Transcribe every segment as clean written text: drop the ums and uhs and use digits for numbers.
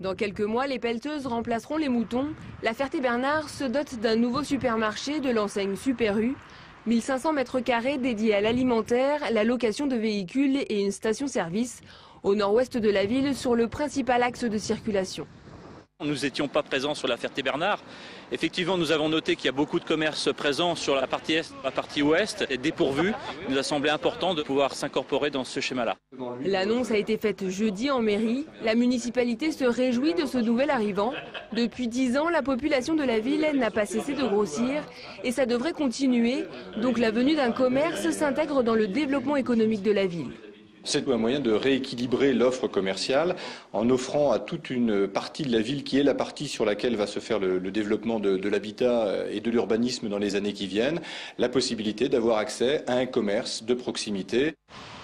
Dans quelques mois, les pelleteuses remplaceront les moutons. La Ferté-Bernard se dote d'un nouveau supermarché de l'enseigne Super U. 1500 mètres carrés dédiés à l'alimentaire, la location de véhicules et une station-service au nord-ouest de la ville sur le principal axe de circulation. Nous n'étions pas présents sur la Ferté-Bernard. Effectivement, nous avons noté qu'il y a beaucoup de commerces présents sur la partie est, la partie ouest, et dépourvus. Il nous a semblé important de pouvoir s'incorporer dans ce schéma-là. L'annonce a été faite jeudi en mairie. La municipalité se réjouit de ce nouvel arrivant. Depuis 10 ans, la population de la ville n'a pas cessé de grossir et ça devrait continuer. Donc la venue d'un commerce s'intègre dans le développement économique de la ville. C'est un moyen de rééquilibrer l'offre commerciale en offrant à toute une partie de la ville qui est la partie sur laquelle va se faire le développement de l'habitat et de l'urbanisme dans les années qui viennent, la possibilité d'avoir accès à un commerce de proximité.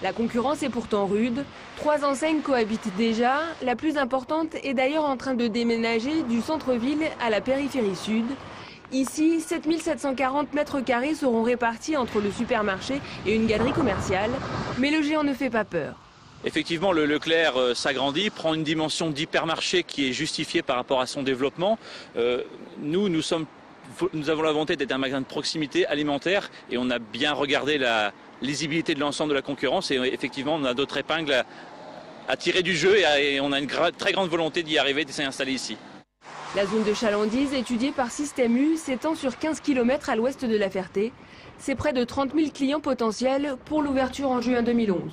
La concurrence est pourtant rude. 3 enseignes cohabitent déjà. La plus importante est d'ailleurs en train de déménager du centre-ville à la périphérie sud. Ici, 7740 mètres carrés seront répartis entre le supermarché et une galerie commerciale. Mais le géant ne fait pas peur. Effectivement, le Leclerc s'agrandit, prend une dimension d'hypermarché qui est justifiée par rapport à son développement. Nous avons la volonté d'être un magasin de proximité alimentaire et on a bien regardé la lisibilité de l'ensemble de la concurrence et effectivement, on a d'autres épingles à tirer du jeu et on a une très grande volonté d'y arriver, de s'installer ici. La zone de chalandise étudiée par Système U s'étend sur 15 km à l'ouest de la Ferté. C'est près de 30 000 clients potentiels pour l'ouverture en juin 2011.